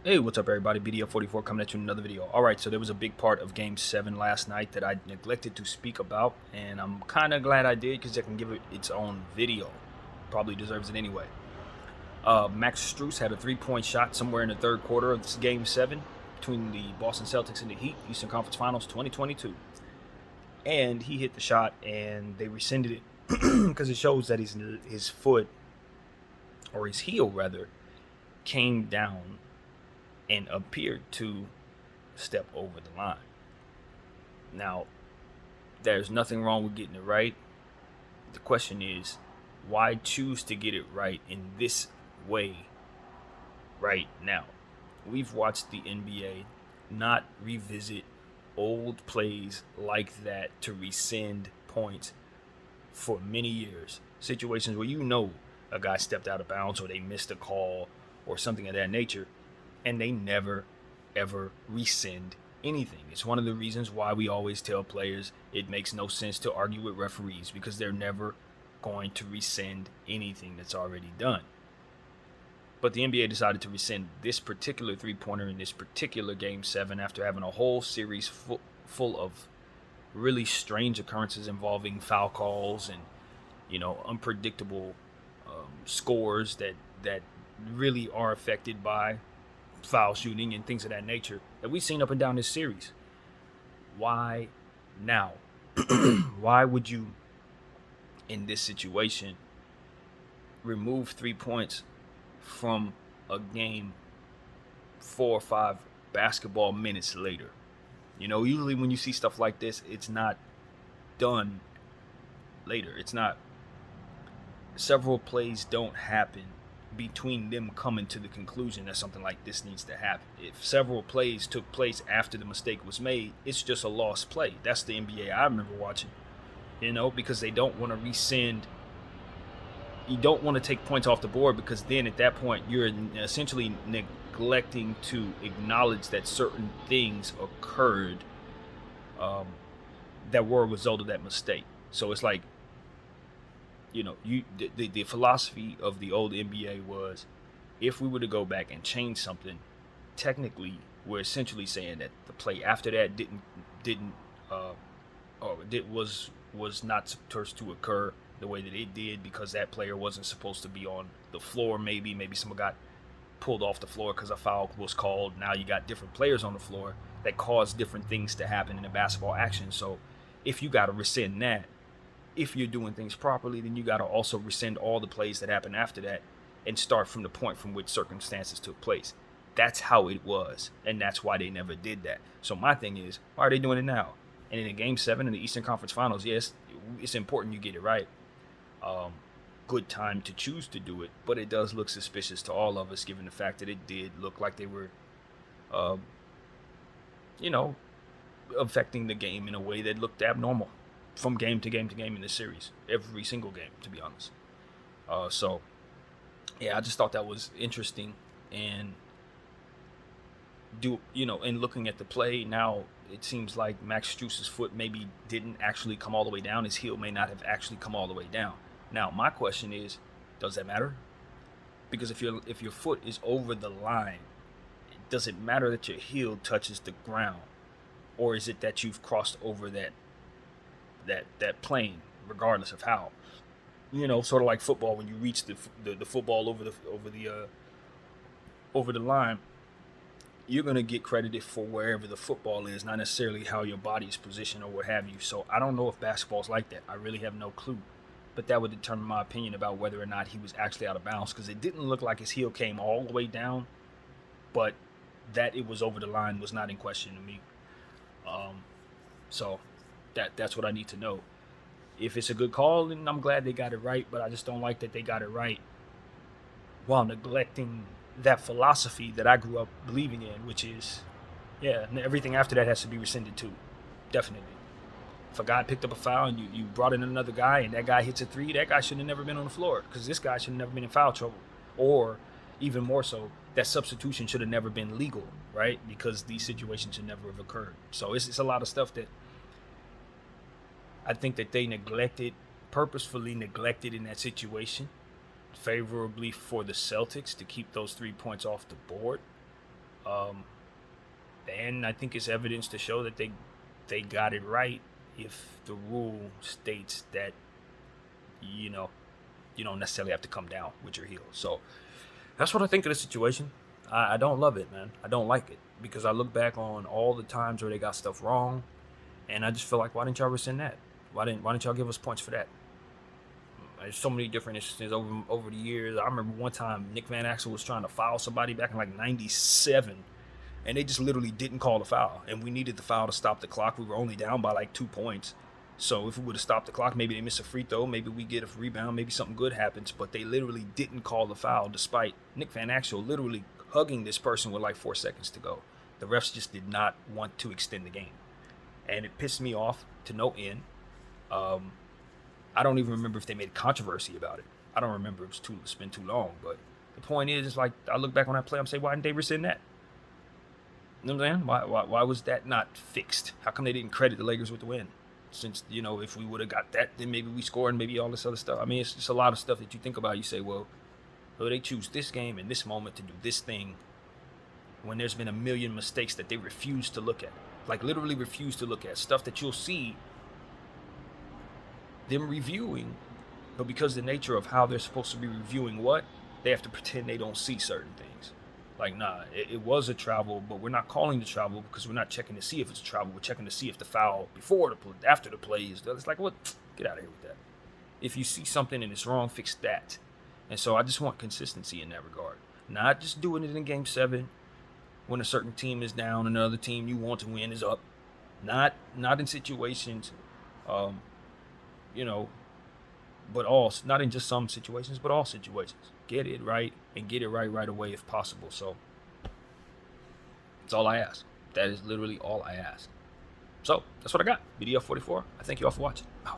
Hey, what's up, everybody? BDF44 coming at you in another video. All right, so there was a big part of Game 7 last night that I neglected to speak about, and I'm kind of glad I did because I can give it its own video. Probably deserves it anyway. Max Struss had a three-point shot somewhere in the third quarter of this Game 7 between the Boston Celtics and the Heat, Eastern Conference Finals 2022. And he hit the shot, and they rescinded it because it shows that his foot, or his heel rather, came down and appeared to step over the line. Now, there's nothing wrong with getting it right. The question is, why choose to get it right in this way right now? We've watched the NBA not revisit old plays like that to rescind points for many years. Situations where a guy stepped out of bounds or they missed a call or something of that nature, and they never ever rescind anything. It's one of the reasons why we always tell players it makes no sense to argue with referees, because they're never going to rescind anything that's already done. But the NBA decided to rescind this particular three-pointer in this particular Game 7 after having a whole series full of really strange occurrences involving foul calls and unpredictable scores that really are affected by foul shooting and things of that nature that we've seen up and down this series. Why now? Why would you, in this situation, remove 3 points from a game 4 or 5 basketball minutes later? Usually when you see stuff like this, it's not done later. It's not. Several plays don't happen between them coming to the conclusion that something like this needs to happen. If several plays took place after the mistake was made, it's just a lost play. That's the NBA I remember watching, because they don't want to rescind. You don't want to take points off the board, because then at that point you're essentially neglecting to acknowledge that certain things occurred that were a result of that mistake. So it's like, the philosophy of the old NBA was, if we were to go back and change something, technically we're essentially saying that the play after that didn't or it was not supposed to occur the way that it did, because that player wasn't supposed to be on the floor. Maybe someone got pulled off the floor because a foul was called. Now you got different players on the floor that cause different things to happen in a basketball action. So if you got to rescind that, if you're doing things properly, then you got to also rescind all the plays that happen after that and start from the point from which circumstances took place. That's how it was, and that's why they never did that. So my thing is, why are they doing it now? And in a Game 7 in the Eastern Conference Finals, yes, it's important you get it right. Good time to choose to do it, but it does look suspicious to all of us, given the fact that it did look like they were, affecting the game in a way that looked abnormal from game to game to game in this series. Every single game, to be honest. So, yeah, I just thought that was interesting. And in looking at the play now, it seems like Max Struss's foot maybe didn't actually come all the way down. His heel may not have actually come all the way down. Now, my question is, does that matter? Because if your foot is over the line, does it matter that your heel touches the ground, or is it that you've crossed over that plane, regardless of how? Sort of like football, when you reach the football over the line, you're going to get credited for wherever the football is, not necessarily how your body is positioned or what have you. So I don't know if basketball's like that. I really have no clue. But that would determine my opinion about whether or not he was actually out of bounds, because it didn't look like his heel came all the way down, but that it was over the line was not in question to me. So that's what I need to know. If it's a good call, then I'm glad they got it right, but I just don't like that they got it right while neglecting that philosophy that I grew up believing in, which is, yeah, everything after that has to be rescinded too. Definitely. If a guy picked up a foul and you brought in another guy and that guy hits a three, that guy should have never been on the floor, because this guy should have never been in foul trouble. Or even more so, that substitution should have never been legal, right? Because these situations should never have occurred. So it's a lot of stuff that I think that they purposefully neglected in that situation, favorably for the Celtics to keep those 3 points off the board. Um, and I think it's evidence to show that they got it right if the rule states that you know you don't necessarily have to come down with your heels. So that's what I think of the situation. I don't love it, man. I don't like it because I look back on all the times where they got stuff wrong, and I just feel like, why didn't y'all rescind that? Why didn't y'all give us points for that? There's so many different instances over the years. I remember one time Nick Van Axel was trying to foul somebody back in like '97, and they just literally didn't call the foul, and we needed the foul to stop the clock. We were only down by like 2 points. So if we would have stopped the clock, maybe they miss a free throw, maybe we get a rebound, maybe something good happens. But they literally didn't call the foul, despite Nick Van Axel literally hugging this person with like 4 seconds to go. The refs just did not want to extend the game, and it pissed me off to no end. Um, I don't even remember if they made controversy about it. I don't remember. It's been too long. But the point is, like, I look back on that play, I'm saying, why didn't they rescind that? You know what I'm saying? Why was that not fixed? How come they didn't credit the Lakers with the win? Since, if we would have got that, then maybe we score and maybe all this other stuff. I mean, it's just a lot of stuff that you think about. You say, well, they choose this game in this moment to do this thing when there's been a million mistakes that they refuse to look at. Like, literally refuse to look at. Stuff that you'll see them reviewing, but because the nature of how they're supposed to be reviewing what, they have to pretend they don't see certain things. Like, nah, it was a travel, but we're not calling the travel because we're not checking to see if it's a travel. We're checking to see if the foul before the play, after the play is done. It's like, what? Get out of here with that. If you see something and it's wrong, fix that. And so I just want consistency in that regard. Not just doing it in Game 7 when a certain team is down and another team you want to win is up. Not in situations, um, you know, but all, not in just some situations, but all situations. Get it right and get it right away if possible. So that's all I ask. That is literally all I ask. So that's what I got. BDF 44. I thank you all for watching.